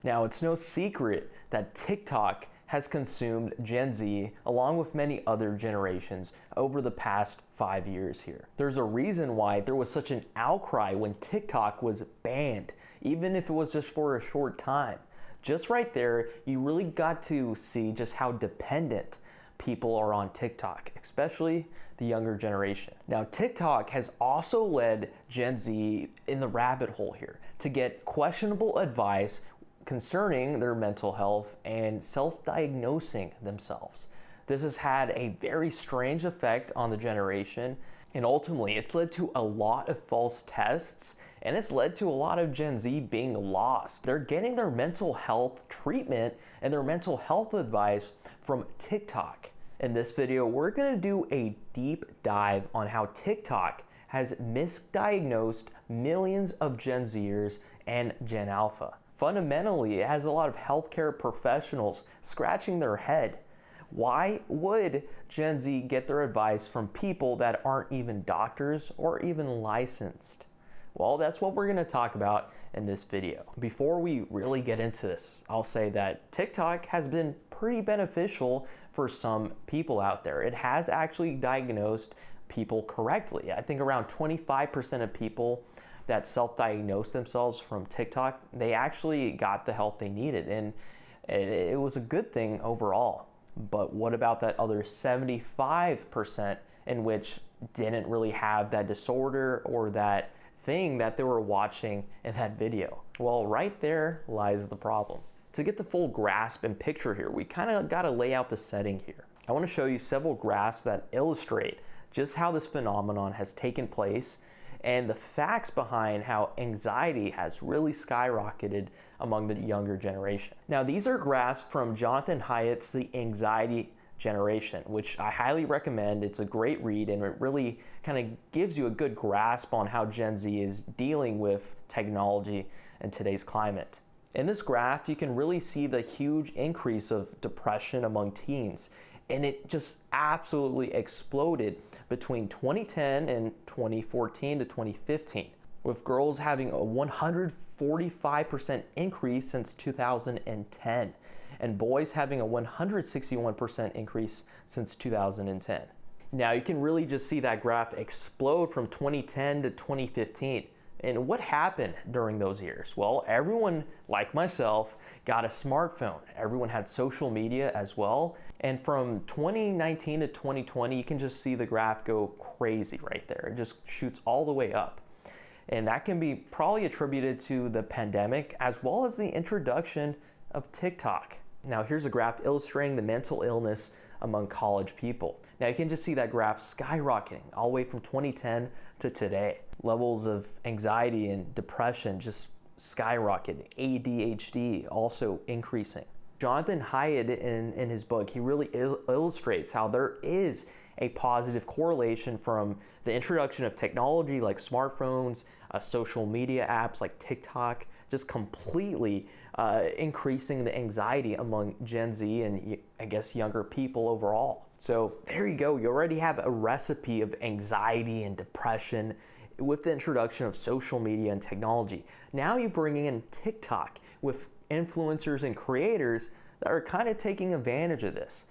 Now, it's no secret that TikTok has consumed Gen Z along with many other generations over the past 5 years here. There's a reason why there was such an outcry when TikTok was banned, even if it was just for a short time. Just right there, you really got to see just how dependent people are on TikTok, especially the younger generation. Now, TikTok has also led Gen Z in the rabbit hole here to get questionable advice concerning their mental health and self-diagnosing themselves. This has had a very strange effect on the generation, and ultimately it's led to a lot of false tests, and it's led to a lot of Gen Z being lost. They're getting their mental health treatment and their mental health advice from TikTok. In this video, we're gonna do a deep dive on how TikTok has misdiagnosed millions of Gen Zers and Gen Alpha. Fundamentally, it has a lot of healthcare professionals scratching their head. Why would Gen Z get their advice from people that aren't even doctors or even licensed? Well, that's what we're going to talk about in this video. Before we really get into this, I'll say that TikTok has been pretty beneficial for some people out there. It has actually diagnosed people correctly. I think around 25% of people that self-diagnosed themselves from TikTok, they actually got the help they needed, and it was a good thing overall. But what about that other 75% in which didn't really have that disorder or that thing that they were watching in that video? Well, right there lies the problem. To get the full grasp and picture here, we kind of got to lay out the setting here. I want to show you several graphs that illustrate just how this phenomenon has taken place and the facts behind how anxiety has really skyrocketed among the younger generation. Now, these are graphs from Jonathan Haidt's The Anxiety Generation, which I highly recommend. It's a great read, and it really kind of gives you a good grasp on how Gen Z is dealing with technology in today's climate. In this graph, you can really see the huge increase of depression among teens, and it just absolutely exploded between 2010 and 2014 to 2015, with girls having a 145% increase since 2010, and boys having a 161% increase since 2010. Now, you can really just see that graph explode from 2010 to 2015. And what happened during those years? Well, everyone, like myself, got a smartphone. Everyone had social media as well. And from 2019 to 2020, you can just see the graph go crazy right there. It just shoots all the way up. And that can be probably attributed to the pandemic as well as the introduction of TikTok. Now, here's a graph illustrating the mental illness among college people. Now, you can just see that graph skyrocketing all the way from 2010 to today. Levels of anxiety and depression just skyrocketing. ADHD also increasing. Jonathan Haidt in his book, he really illustrates how there is a positive correlation from the introduction of technology like smartphones, social media apps like TikTok, just completely increasing the anxiety among Gen Z and I guess younger people overall. So there you go. You already have a recipe of anxiety and depression with the introduction of social media and technology. Now you're bringing in TikTok with influencers and creators that are kind of taking advantage of this,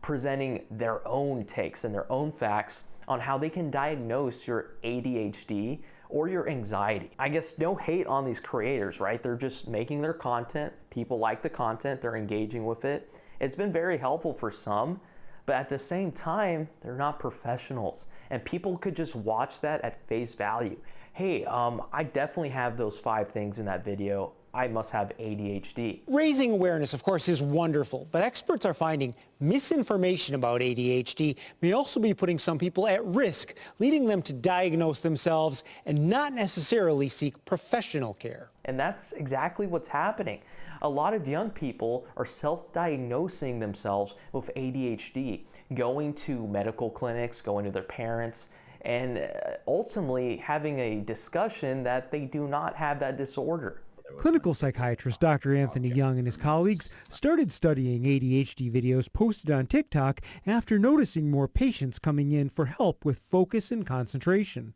presenting their own takes and their own facts on how they can diagnose your ADHD or your anxiety. I guess no hate on these creators, right? They're just making their content. People like the content, they're engaging with it. It's been very helpful for some, but at the same time, they're not professionals. And people could just watch that at face value. Hey, I definitely have those 5 things in that video. I must have ADHD. Raising awareness, of course, is wonderful, but experts are finding misinformation about ADHD may also be putting some people at risk, leading them to diagnose themselves and not necessarily seek professional care. And that's exactly what's happening. A lot of young people are self-diagnosing themselves with ADHD, going to medical clinics, going to their parents, and ultimately having a discussion that they do not have that disorder. Clinical psychiatrist Dr. Anthony Young and his colleagues started studying ADHD videos posted on TikTok after noticing more patients coming in for help with focus and concentration.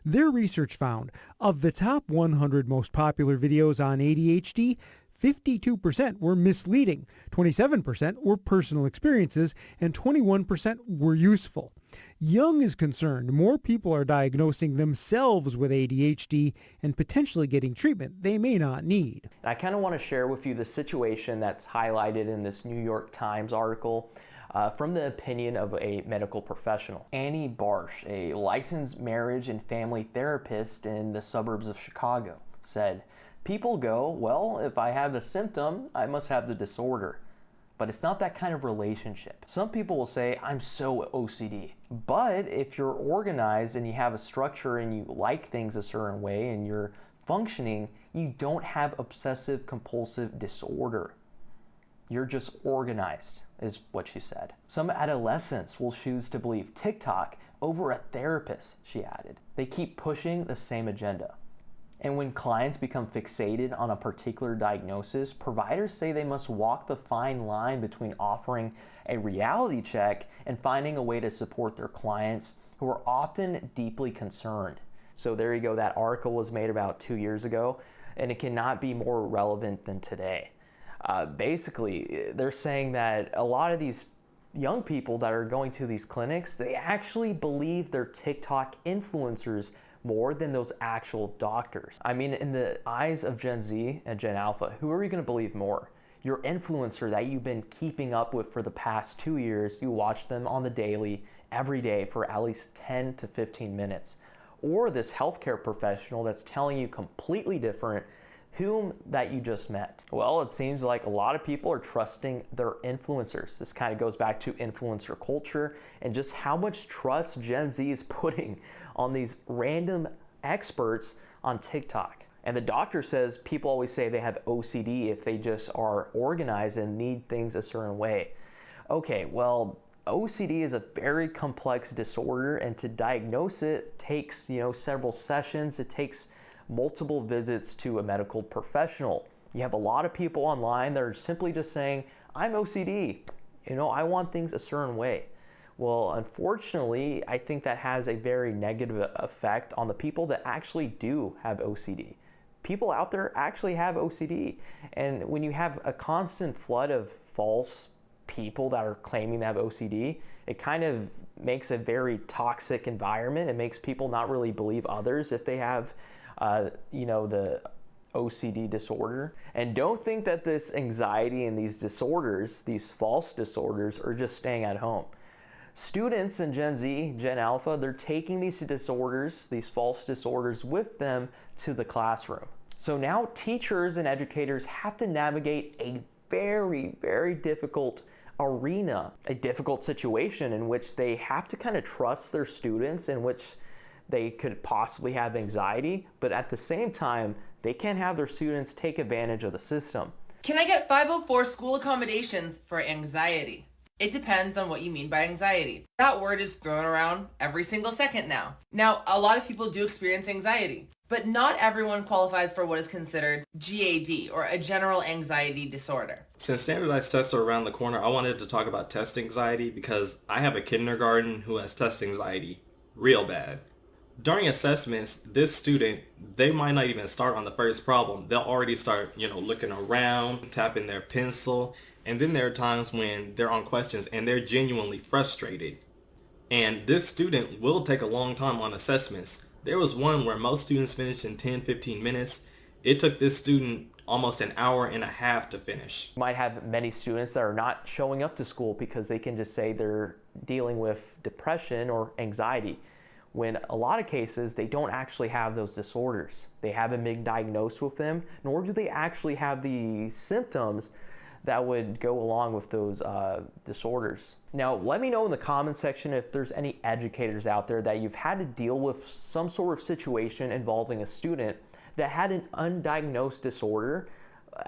Their research found, of the top 100 most popular videos on ADHD, 52% were misleading, 27% were personal experiences, and 21% were useful. Young is concerned more people are diagnosing themselves with ADHD and potentially getting treatment they may not need. I kind of want to share with you the situation that's highlighted in this New York Times article from the opinion of a medical professional. Annie Barsh, a licensed marriage and family therapist in the suburbs of Chicago, said, "People go, well, if I have the symptom, I must have the disorder. But it's not that kind of relationship. Some people will say, I'm so OCD. But if you're organized and you have a structure and you like things a certain way and you're functioning, you don't have obsessive compulsive disorder. You're just organized," is what she said. "Some adolescents will choose to believe TikTok over a therapist," she added. "They keep pushing the same agenda." And when clients become fixated on a particular diagnosis, providers say they must walk the fine line between offering a reality check and finding a way to support their clients who are often deeply concerned. So there you go, that article was made about 2 years ago, and it cannot be more relevant than today. Basically, they're saying that a lot of these young people that are going to these clinics, they actually believe they're TikTok influencers more than those actual doctors. I mean, in the eyes of Gen Z and Gen Alpha, who are you going to believe more? Your influencer that you've been keeping up with for the past 2 years, you watch them on the daily, every day for at least 10 to 15 minutes. Or this healthcare professional that's telling you completely different whom that you just met. Well, it seems like a lot of people are trusting their influencers. This kind of goes back to influencer culture and just how much trust Gen Z is putting on these random experts on TikTok. And the doctor says people always say they have OCD if they just are organized and need things a certain way. Okay, well, OCD is a very complex disorder, and to diagnose it takes, several sessions. It takes multiple visits to a medical professional. You have a lot of people online that are simply just saying, I'm OCD, I want things a certain way. Well, unfortunately, I think that has a very negative effect on the people that actually do have OCD. People out there actually have OCD. And when you have a constant flood of false people that are claiming to have OCD, it kind of makes a very toxic environment. It makes people not really believe others if they have the OCD disorder. And don't think that this anxiety and these disorders, these false disorders, are just staying at home. Students in Gen Z, Gen Alpha, they're taking these disorders, these false disorders, with them to the classroom. So now teachers and educators have to navigate a very, very difficult arena, a difficult situation in which they have to kind of trust their students, in which they could possibly have anxiety, but at the same time, they can't have their students take advantage of the system. Can I get 504 school accommodations for anxiety? It depends on what you mean by anxiety. That word is thrown around every single second now. Now, a lot of people do experience anxiety, but not everyone qualifies for what is considered GAD, or a general anxiety disorder. Since standardized tests are around the corner, I wanted to talk about test anxiety because I have a kindergarten who has test anxiety real bad. During assessments, this student, they might not even start on the first problem. They'll already start, looking around, tapping their pencil. And then there are times when they're on questions and they're genuinely frustrated. And this student will take a long time on assessments. There was one where most students finished in 10-15 minutes. It took this student almost an hour and a half to finish. You might have many students that are not showing up to school because they can just say they're dealing with depression or anxiety, when a lot of cases they don't actually have those disorders. They haven't been diagnosed with them, nor do they actually have the symptoms that would go along with those disorders. Now, let me know in the comment section if there's any educators out there that you've had to deal with some sort of situation involving a student that had an undiagnosed disorder.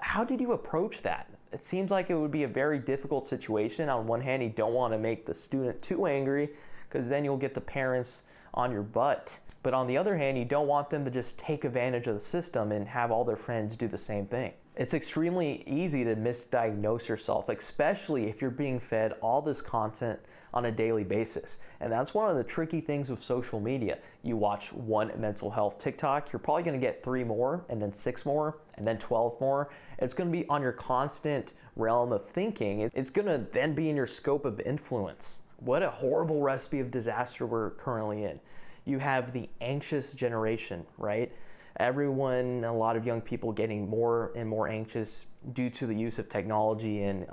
How did you approach that? It seems like it would be a very difficult situation. On one hand, you don't want to make the student too angry because then you'll get the parents on your butt. But on the other hand, you don't want them to just take advantage of the system and have all their friends do the same thing. It's extremely easy to misdiagnose yourself, especially if you're being fed all this content on a daily basis. And that's one of the tricky things with social media. You watch one mental health TikTok, you're probably gonna get 3 more, and then 6 more, and then 12 more. It's gonna be on your constant realm of thinking. It's gonna then be in your scope of influence. What a horrible recipe of disaster we're currently in. You have the anxious generation, right? Everyone, a lot of young people getting more and more anxious due to the use of technology and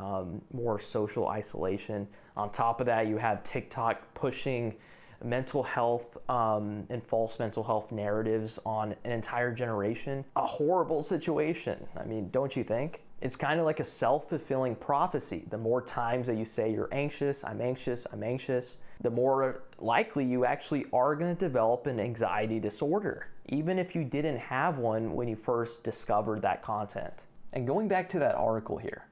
more social isolation. On top of that, you have TikTok pushing mental health and false mental health narratives on an entire generation. A horrible situation. I mean, don't you think? It's kind of like a self-fulfilling prophecy. The more times that you say you're anxious, I'm anxious, I'm anxious, the more likely you actually are going to develop an anxiety disorder, even if you didn't have one when you first discovered that content. And going back to that article here,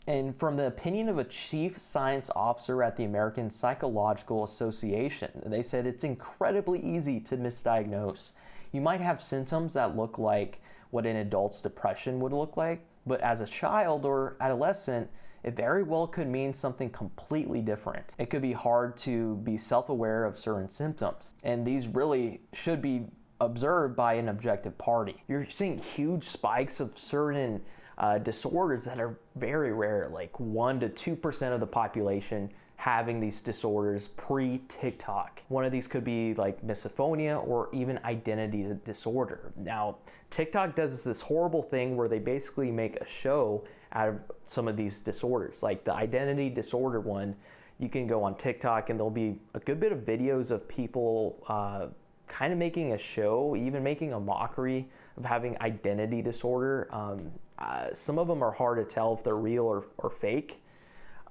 and from the opinion of a chief science officer at the American Psychological Association, they said it's incredibly easy to misdiagnose. You might have symptoms that look like what an adult's depression would look like, but as a child or adolescent, it very well could mean something completely different. It could be hard to be self-aware of certain symptoms, and these really should be observed by an objective party. You're seeing huge spikes of certain disorders that are very rare, like 1 to 2% of the population having these disorders pre-TikTok. One of these could be like misophonia or even identity disorder. Now, TikTok does this horrible thing where they basically make a show out of some of these disorders. Like the identity disorder one, you can go on TikTok and there'll be a good bit of videos of people kind of making a show, even making a mockery of having identity disorder. Some of them are hard to tell if they're real or fake.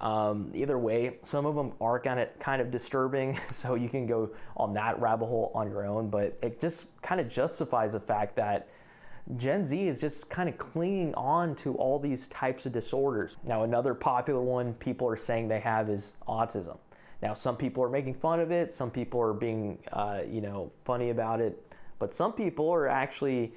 Either way, some of them are kind of disturbing, so you can go on that rabbit hole on your own, but it just kind of justifies the fact that Gen Z is just kind of clinging on to all these types of disorders. Now, another popular one people are saying they have is autism. Now, some people are making fun of it, some people are being, funny about it, but some people are actually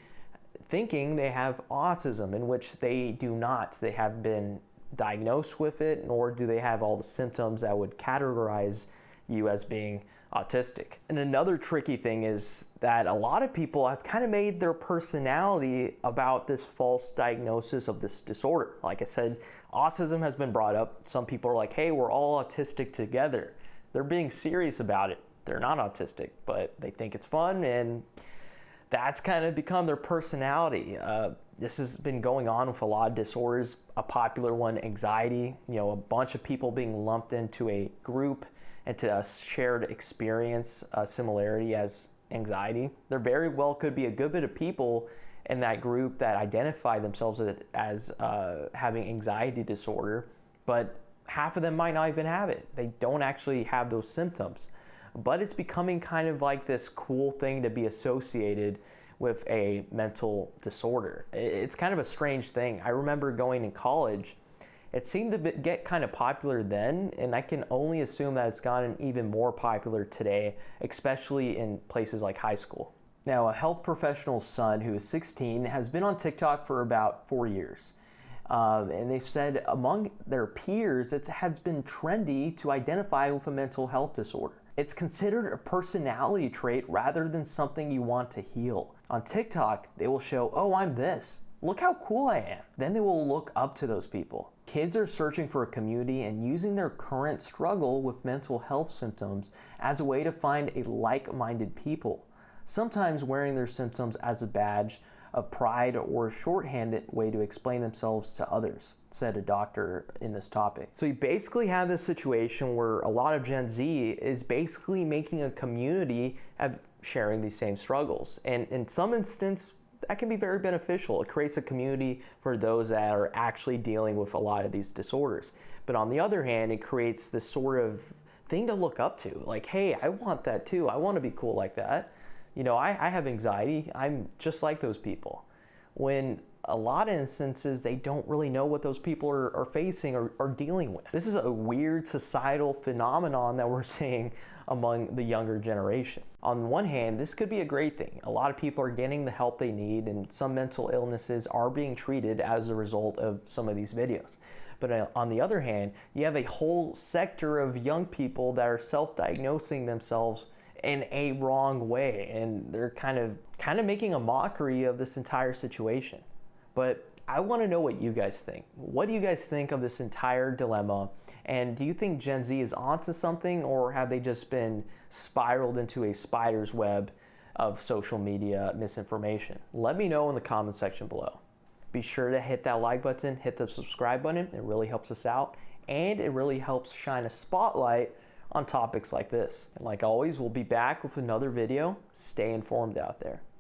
thinking they have autism, in which they do not. They have been diagnosed with it, nor do they have all the symptoms that would categorize you as being autistic. And another tricky thing is that a lot of people have kind of made their personality about this false diagnosis of this disorder. Like I said, autism has been brought up. Some people are like, hey, we're all autistic together. They're being serious about it. They're not autistic, but they think it's fun, and that's kind of become their personality. This has been going on with a lot of disorders. A popular one, anxiety, a bunch of people being lumped into a group and to a shared experience, similarity as anxiety. There very well could be a good bit of people in that group that identify themselves as having anxiety disorder, but half of them might not even have it. They don't actually have those symptoms. But it's becoming kind of like this cool thing to be associated with a mental disorder. It's kind of a strange thing. I remember going in college, it seemed to get kind of popular then, and I can only assume that it's gotten even more popular today, especially in places like high school. Now, a health professional's son who is 16 has been on TikTok for about 4 years. And they've said among their peers, it has been trendy to identify with a mental health disorder. It's considered a personality trait rather than something you want to heal. On TikTok, they will show, oh, I'm this. Look how cool I am. Then they will look up to those people. Kids are searching for a community and using their current struggle with mental health symptoms as a way to find a like-minded people, sometimes wearing their symptoms as a badge of pride or a shorthanded way to explain themselves to others, said a doctor in this topic. So you basically have this situation where a lot of Gen Z is basically making a community of sharing these same struggles. And in some instance, that can be very beneficial. It creates a community for those that are actually dealing with a lot of these disorders. But on the other hand, it creates this sort of thing to look up to. Like, hey, I want that too. I want to be cool like that. I have anxiety. I'm just like those people. When a lot of instances, they don't really know what those people are facing or dealing with. This is a weird societal phenomenon that we're seeing among the younger generation. On one hand, this could be a great thing. A lot of people are getting the help they need, and some mental illnesses are being treated as a result of some of these videos. But on the other hand, you have a whole sector of young people that are self-diagnosing themselves in a wrong way, and they're kind of making a mockery of this entire situation. But I want to know what you guys think. What do you guys think of this entire dilemma? And do you think Gen Z is onto something, or have they just been spiraled into a spider's web of social media misinformation? Let me know in the comment section below. Be sure to hit that like button, hit the subscribe button. It really helps us out, and it really helps shine a spotlight on topics like this. And like always, we'll be back with another video. Stay informed out there.